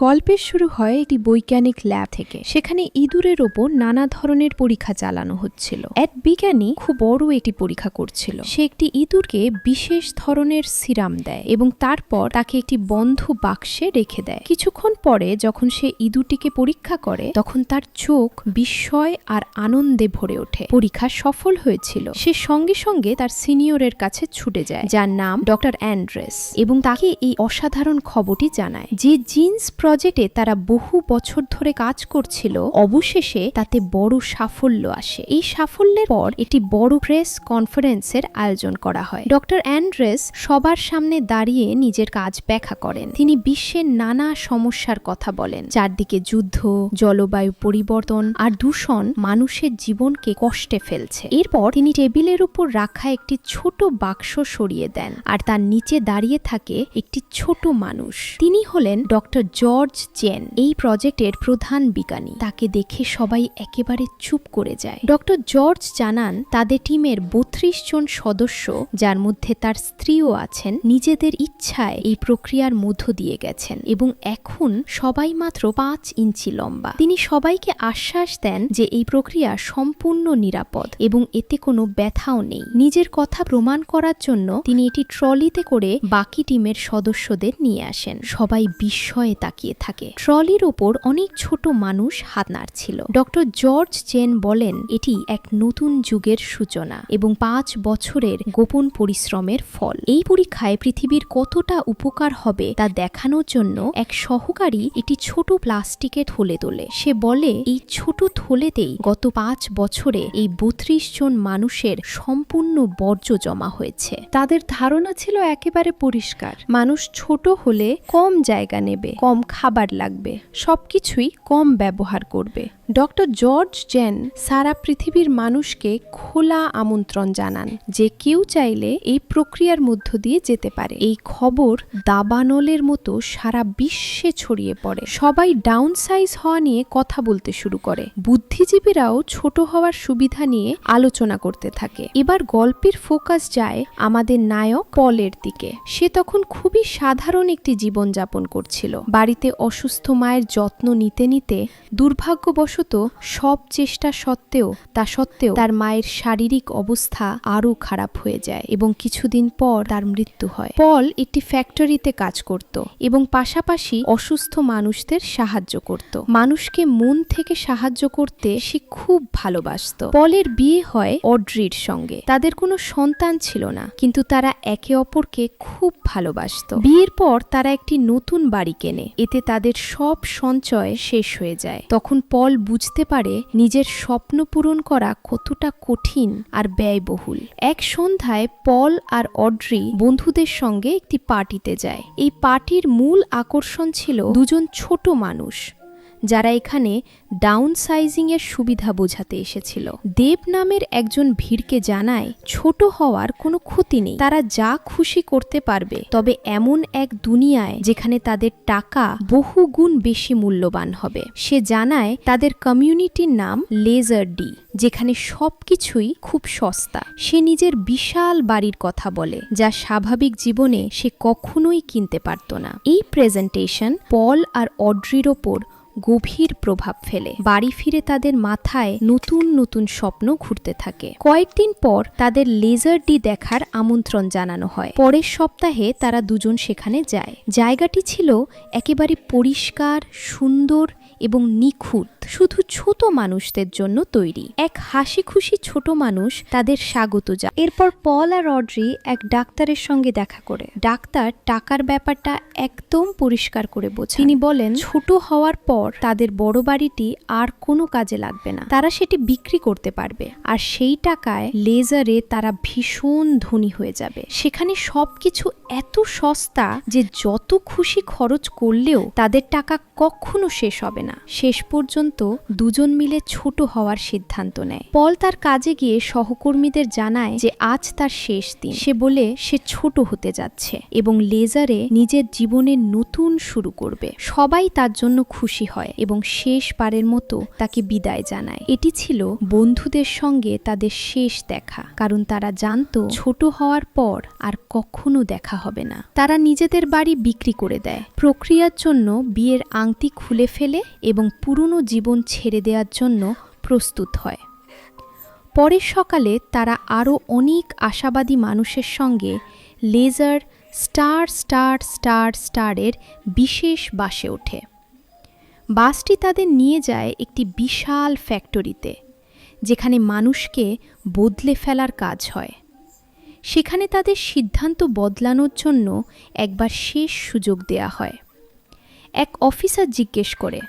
গল্পের শুরু হয় একটি বৈজ্ঞানিক ল্যাব থেকে। সেখানে ইঁদুরের ওপর নানা ধরনের পরীক্ষা চালানো হচ্ছিল। এক বিজ্ঞানী খুব বড় একটি পরীক্ষা করছিল। সে একটি ইঁদুরকে বিশেষ ধরনের সিরাম দেয় এবং তারপর তাকে একটি বন্ধ বাক্সে রেখে দেয়। কিছুক্ষণ পরে যখন সে ইঁদুরটিকে পরীক্ষা করে তখন তার চোখ বিস্ময় আর আনন্দে ভরে ওঠে। পরীক্ষা সফল হয়েছিল। সে সঙ্গে সঙ্গে তার সিনিয়রের কাছে ছুটে যায়, যার নাম ডক্টর অ্যান্ড্রেস, এবং তাকে এই অসাধারণ খবরটি জানায় যে জিন্স প্রজেক্টে তারা বহু বছর ধরে কাজ করছিল, অবশেষে তাতে বড় সাফল্য আসে। এই সাফল্যের পর একটি বড় প্রেস কনফারেন্সের আয়োজন করা হয়। ডক্টর অ্যান্ড্রেস সবার সামনে দাঁড়িয়ে নিজের কাজ ব্যাখ্যা করেন। তিনি বিশ্বের নানা সমস্যার কথা বলেন। চারদিকে যুদ্ধ, জলবায়ু পরিবর্তন আর দূষণ মানুষের জীবনকে কষ্টে ফেলছে। এরপর তিনি টেবিলের উপর রাখা একটি ছোট বাক্স সরিয়ে দেন, আর তার নিচে দাঁড়িয়ে থাকে একটি ছোট মানুষ। তিনি হলেন ডক্টর জর্জ জেন, এই প্রজেক্টের প্রধান বিজ্ঞানী। তাকে দেখে সবাই একেবারে চুপ করে যায়। ডক্টর জর্জ জানান তাদের টিমের 32 জন সদস্য, যার মধ্যে তার স্ত্রীও আছেন, নিজেদের ইচ্ছায় এই প্রক্রিয়ার মধ্য দিয়ে গেছেন এবং এখন সবাই মাত্র 5 ইঞ্চি লম্বা। তিনি সবাইকে আশ্বাস দেন যে এই প্রক্রিয়া সম্পূর্ণ নিরাপদ এবং এতে কোনো ব্যথাও নেই। নিজের কথা প্রমাণ করার জন্য তিনি এটি ট্রলিতে করে বাকি টিমের সদস্যদের নিয়ে আসেন। সবাই বিস্ময়ে তাকিয়ে থাকে। ট্রলির ওপর অনেক ছোট মানুষ হাত নাড়ছিল। ডক্টর জর্জ জেন বলেন এটি এক নতুন যুগের সূচনা এবং 5 বছরের গোপন পরিশ্রমের ফল। এই পরীক্ষায় পৃথিবীর কতটা উপকার হবে তা দেখানোর জন্য এক সহকারী একটি ছোট প্লাস্টিকের থলে তোলে। সে বলে এই ছোট থলেতেই গত 5 বছরে এই 32 জন মানুষের সম্পূর্ণ বর্জ্য জমা হয়েছে। তাদের ধারণা ছিল একেবারে পরিষ্কার, মানুষ ছোট হলে কম জায়গা নেবে, কম খাবার লাগবে, সবকিছুই কম ব্যবহার করবে। ডক্টর জর্জ জেন সারা পৃথিবীর মানুষকে খোলা আমন্ত্রণ জানান যে কেউ চাইলে এই প্রক্রিয়ার মধ্য দিয়ে যেতে পারে। এই খবর দাবানলের মতো সারা বিশ্বে ছড়িয়ে পড়ে। সবাই ডাউন সাইজ হওয়া নিয়ে কথা বলতে শুরু করে। বুদ্ধিজীবীরাও ছোট হওয়ার সুবিধা নিয়ে আলোচনা করতে থাকে। এবার গল্পের ফোকাস যায় আমাদের নায়ক পলের দিকে। সে তখন খুবই সাধারণ একটি জীবনযাপন করছিল। বাড়িতে অসুস্থ মায়ের যত্ন নিতে নিতে দুর্ভাগ্যবশত সব চেষ্টা সত্ত্বেও তার মায়ের শারীরিক অবস্থা আরও খারাপ হয়ে যায় এবং কিছুদিন পর তার মৃত্যু হয়। পল একটি ফ্যাক্টরিতে কাজ করত এবং পাশাপাশি অসুস্থ মানুষদের সাহায্য করত। মানুষকে মন থেকে সাহায্য করতে সে খুব ভালোবাসত। পলের বিয়ে হয় অড্রির সঙ্গে। তাদের কোনো সন্তান ছিল না, কিন্তু তারা একে অপরকে খুব ভালোবাসত। বিয়ের পর তারা একটি নতুন বাড়ি কেনে। এতে তাদের সব সঞ্চয় শেষ হয়ে যায়। তখন পল বুঝতে পারে নিজের স্বপ্ন পূরণ করা কতটা কঠিন আর ব্যয়বহুল। এক সন্ধ্যায় পল আর অড্রি বন্ধুদের সঙ্গে একটি পার্টিতে যায়। এই পার্টির মূল আকর্ষণ ছিল দুজন ছোট মানুষ, যারা এখানে ডাউন সাইজিং এর সুবিধা বোঝাতে এসেছিল। দেব নামের একজন ভিড়কে জানায় ছোট হওয়ার কোনো ক্ষতি নেই, তারা যা খুশি করতে পারবে, তবে এমন এক দুনিয়ায় যেখানে তাদের টাকা বহু গুণ বেশি মূল্যবান হবে। সে জানায় তাদের কমিউনিটির নাম লেজার ডি, যেখানে সবকিছুই খুব সস্তা। সে নিজের বিশাল বাড়ির কথা বলে, যা স্বাভাবিক জীবনে সে কখনোই কিনতে পারত না। এই প্রেজেন্টেশন পল আর অড্রির ওপর গভীর প্রভাব ফেলে। বাড়ি ফিরে তাদের মাথায় নতুন নতুন স্বপ্ন ঘুরতে থাকে। কয়েকদিন পর তাদের লেজার ডি দেখার আমন্ত্রণ জানানো হয়। পরের সপ্তাহে তারা দুজন সেখানে যায়। জায়গাটি ছিল একেবারে পরিষ্কার, সুন্দর এবং নিখুঁত, শুধু ছোট মানুষদের জন্য তৈরি। এক হাসি খুশি ছোট মানুষ তাদের স্বাগত জানায়। এরপর পল আর অড্রি এক ডাক্তারের সঙ্গে দেখা করে। ডাক্তার টাকার ব্যাপারটা একদম পরিষ্কার করে বোঝান। তিনি বলেন ছোট হওয়ার পর তাদের বড় বাড়িটি আর কোনো কাজে লাগবে না, তারা সেটি বিক্রি করতে পারবে, আর সেই টাকায় লেজারে তারা ভীষণ ধনী হয়ে যাবে। সেখানে সবকিছু এত সস্তা যে যত খুশি খরচ করলেও তাদের টাকা কখনো শেষ হবে না। শেষ পর্যন্ত পর্যন্ত দুজন মিলে ছোট হওয়ার সিদ্ধান্ত নেয়। পল তার কাজে গিয়ে সহকর্মীদের জানায় যে আজ তার শেষ দিন। সে বলে সে ছোট হতে যাচ্ছে এবং লেজারে নিজের জীবনের নতুন শুরু করবে। সবাই তার জন্য খুশি হয় এবং শেষবারের মতো তাকে বিদায় জানায়। এটি ছিল বন্ধুদের সঙ্গে তাদের শেষ দেখা, কারণ তারা জানতো ছোট হওয়ার পর আর কখনো দেখা হবে না। তারা নিজেদের বাড়ি বিক্রি করে দেয়, প্রক্রিয়ার জন্য বিয়ের আংটি খুলে ফেলে এবং পুরনো জীবন ছেড়ে দেওয়ার জন্য প্রস্তুত হয়। পরের সকালে তারা আরও অনেক আশাবাদী মানুষের সঙ্গে লেজার স্টারের বিশেষ বাসে ওঠে। বাসটি তাদের নিয়ে যায় একটি বিশাল ফ্যাক্টরিতে, যেখানে মানুষকে বদলে ফেলার কাজ হয়। সেখানে তাদের সিদ্ধান্ত বদলানোর জন্য একবার শেষ সুযোগ দেয়া হয়। এক অফিসার জিজ্ঞেস করে,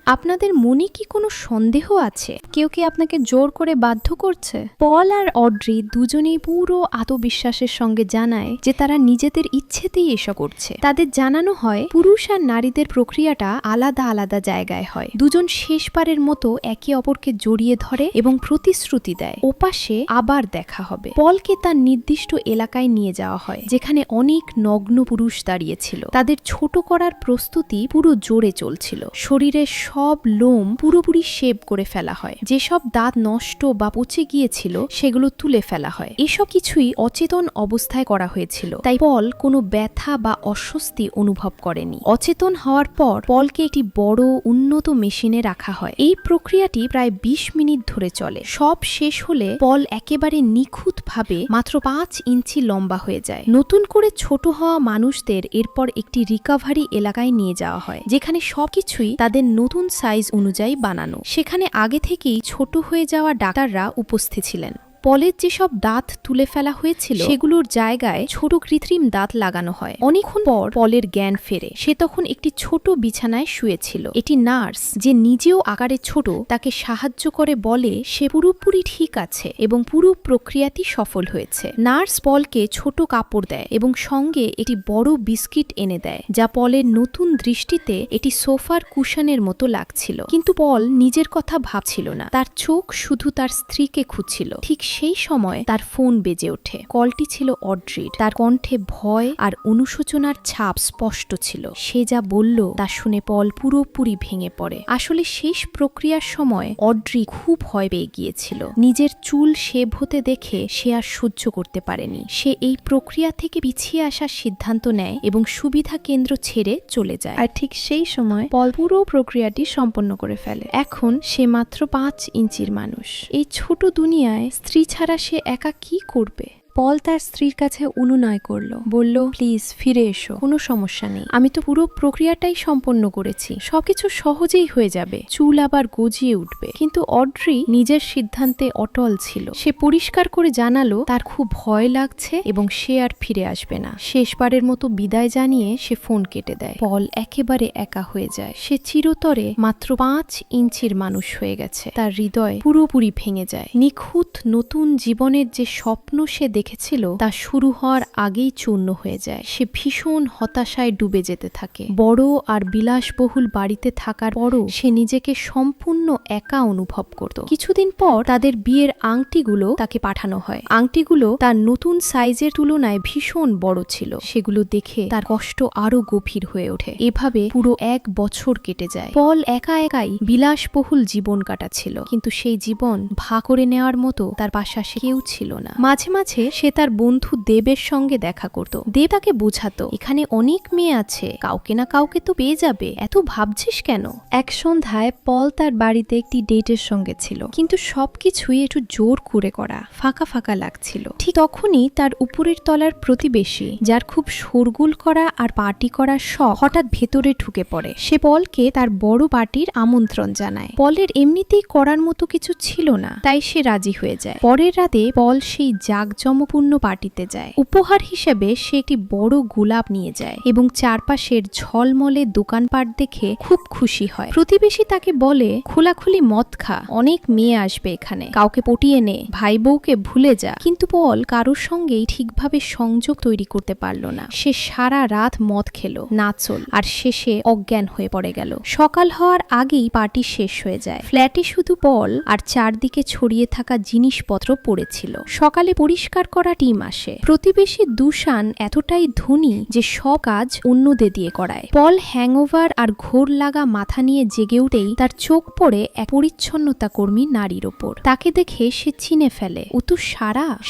আপনাদের মনে কি কোনো সন্দেহ আছে? কেউ কি আপনাকে জোর করে বাধ্য করছে? পল আর অড্রি দুজনেই পুরো আত্মবিশ্বাসের সঙ্গে জানায় যে তারা নিজেদের ইচ্ছেতেই এসব করছে। তাদের জানানো হয় পুরুষ আর নারীদের প্রক্রিয়াটা আলাদা আলাদা জায়গায় হয়। দুজন শেষবারের মতো একে অপরকে জড়িয়ে ধরে এবং প্রতিশ্রুতি দেয় ওপাশে আবার দেখা হবে। পলকে তার নির্দিষ্ট এলাকায় নিয়ে যাওয়া হয়, যেখানে অনেক নগ্ন পুরুষ দাঁড়িয়েছিল। তাদের ছোট করার প্রস্তুতি পুরো জোরে চলছিল। শরীরের সব লোম পুরোপুরি শেভ করে ফেলা হয়। যেসব দাঁত নষ্ট বা পচে গিয়েছিল সেগুলো তুলে ফেলা হয়। এসব কিছুই অচেতন অবস্থায় করা হয়েছিল, তাই পল কোনো ব্যথা বা অস্বস্তি অনুভব করেনি। অচেতন হওয়ার পর পলকে একটি বড় উন্নত মেশিনে রাখা হয়। এই প্রক্রিয়াটি প্রায় 20 মিনিট ধরে চলে। সব শেষ হলে পল একেবারে নিখুঁতভাবে মাত্র 5 ইঞ্চি লম্বা হয়ে যায়। নতুন করে ছোট হওয়া মানুষদের এরপর একটি রিকভারি এলাকায় নিয়ে যাওয়া হয়, যেখানে সবকিছুই তাদের নতুন সাইজ অনুযায়ী বানানো। সেখানে আগে থেকেই ছোট হয়ে যাওয়া ডাক্তাররা উপস্থিত ছিলেন। পলের যেসব দাঁত তুলে ফেলা হয়েছিল সেগুলোর জায়গায় ছোট কৃত্রিম দাঁত লাগানো হয়। অনেকক্ষণ পর পলের জ্ঞান ফেরে। সে তখন একটি ছোট বিছানায় শুয়েছিল। এটি নার্স, যে নিজেও আকারে ছোট, তাকে সাহায্য করে বলে সে পুরোপুরি ঠিক আছে এবং পুরো প্রক্রিয়াটি সফল হয়েছে। নার্স পলকে ছোট কাপড় দেয় এবং সঙ্গে একটি বড় বিস্কিট এনে দেয়, যা পলের নতুন দৃষ্টিতে এটি সোফার কুশনের মতো লাগছিল। কিন্তু পল নিজের কথা ভাবছিল না, তার চোখ শুধু তার স্ত্রীকে খুঁজছিল। ঠিক সেই সময় তার ফোন বেজে ওঠে। কলটি ছিল অড্রির। তার কণ্ঠে ভয় আর অনুশোচনার ছাপ স্পষ্ট ছিল। সে যা বলল তা শুনে পল পুরোপুরি ভেঙে পড়ে। আসলে শেষ প্রক্রিয়ার সময় অড্রি খুব ভয় পেয়ে গিয়েছিল। নিজের চুল শেভ হতে দেখে সে আর সহ্য করতে পারেনি। সে এই প্রক্রিয়া থেকে পিছিয়ে আসার সিদ্ধান্ত নেয় এবং সুবিধা কেন্দ্র ছেড়ে চলে যায়। আর ঠিক সেই সময় পল পুরো প্রক্রিয়াটি সম্পন্ন করে ফেলে। এখন সে মাত্র 5 ইঞ্চির মানুষ। এই ছোট দুনিয়ায় স্ত্রী ছাড়া সে একা কি করবে? পল তার স্ত্রীর কাছে অনুনয় করল, বলল, প্লিজ ফিরে এসো, কোনো সমস্যা নেই, আমি তো পুরো প্রক্রিয়াটাই সম্পন্ন করেছি, সবকিছু সহজেই হয়ে যাবে, চুল আবার গজিয়ে উঠবে। কিন্তু অড্রি নিজের সিদ্ধান্তে অটল ছিল। সে পরিষ্কার করে জানালো তার খুব ভয় লাগছে এবং সে আর ফিরে আসবে না। শেষবারের মতো বিদায় জানিয়ে সে ফোন কেটে দেয়। পল একেবারে একা হয়ে যায়। সে চিরতরে মাত্র 5 ইঞ্চির মানুষ হয়ে গেছে। তার হৃদয় পুরোপুরি ভেঙে যায়। নিখুঁত নতুন জীবনের যে স্বপ্ন সে দেখেছিল তা শুরু হওয়ার আগেই চূর্ণ হয়ে যায়। সে ভীষণ হতাশায় ডুবে যেতে থাকে। বড় আর বিলাসবহুল বাড়িতে থাকার পরও সে নিজেকে সম্পূর্ণ একা অনুভব করত। কিছুদিন পর তাদের বিয়ের আংটিগুলো তাকে পাঠানো হয়। আংটিগুলো তার নতুন সাইজের তুলনায় ভীষণ বড় ছিল। সেগুলো দেখে তার কষ্ট আরো গভীর হয়ে ওঠে। এভাবে পুরো 1 বছর কেটে যায়। পল একা একাই বিলাসবহুল জীবন কাটাচ্ছিল, কিন্তু সেই জীবন ভাগ করে নেওয়ার মতো তার পাশে কেউ ছিল না। মাঝে মাঝে সে তার বন্ধু দেবের সঙ্গে দেখা করত। দেব তাকে বোঝাতো, এখানে অনেক মেয়ে আছে, কাউকে না কাউকে তো পেয়ে যাবে, এত ভাবছিস কেন? এক সন্ধ্যায় পল তার বাড়িতে একটি ডেটের সঙ্গে ছিল, কিন্তু সবকিছুই একটু জোর করে করা, ফাঁকা ফাঁকা লাগছিল। ঠিক তখনই তার উপরের তলার প্রতিবেশী, যার খুব শোরগোল করা আর পার্টি করার শখ, হঠাৎ ভেতরে ঢুকে পড়ে। সে পলকে তার বড় পার্টির আমন্ত্রণ জানায়। পলের এমনিতেই করার মতো কিছু ছিল না, তাই সে রাজি হয়ে যায়। পরের রাতে পল সেই জাঁকজমক গুরুত্বপূর্ণ পার্টিতে যায়। উপহার হিসেবে সে একটি বড় গোলাপ নিয়ে যায় এবং চারপাশের ঝলমলে দোকানপাট দেখে খুব খুশি হয়। প্রতিবেশী তাকে বলে, খোলাখুলি মদ খা, অনেক মেয়ে আসবে এখানে, কাউকে পটিয়ে নে, ভাই বউকে ভুলে যা। কিন্তু পল কারোর সঙ্গেই ঠিকভাবে সংযোগ তৈরি করতে পারল না। সে সারা রাত মদ খেলো, নাচল, আর শেষে অজ্ঞান হয়ে পড়ে গেল। সকাল হওয়ার আগেই পার্টি শেষ হয়ে যায়। ফ্ল্যাটে শুধু পল আর চারদিকে ছড়িয়ে থাকা জিনিসপত্র পড়েছিল। সকালে পরিষ্কার করা টিম আসে। প্রতিবেশী দুশান এতটাই ধনী যে সব কাজ অন্যদের দিয়ে করায়। পল হ্যাংওভার আর ঘোর লাগা মাথা নিয়ে জেগে উঠেই তার চোখ পড়ে এক পরিচ্ছন্নতা কর্মী নারীর ওপর। তাকে দেখে সে চিনে ফেলে, ও তো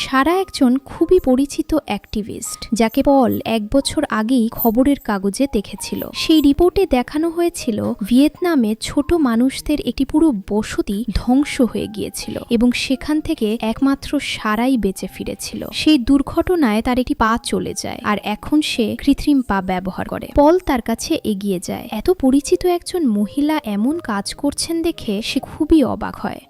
সারা একজন খুবই পরিচিত অ্যাক্টিভিস্ট, যাকে পল 1 বছর আগেই খবরের কাগজে দেখেছিল। সেই রিপোর্টে দেখানো হয়েছিল ভিয়েতনামে ছোট মানুষদের একটি পুরো বসতি ধ্বংস হয়ে গিয়েছিল এবং সেখান থেকে একমাত্র সারাই বেঁচে ফিরেছিল। সেই দুর্ঘটনায় তার একটি পা চলে যায় আর এখন সে কৃত্রিম পা ব্যবহার করে। পল তার কাছে এগিয়ে যায়। এত পরিচিত একজন মহিলা এমন কাজ করছেন দেখে সে খুবই অবাক হয়।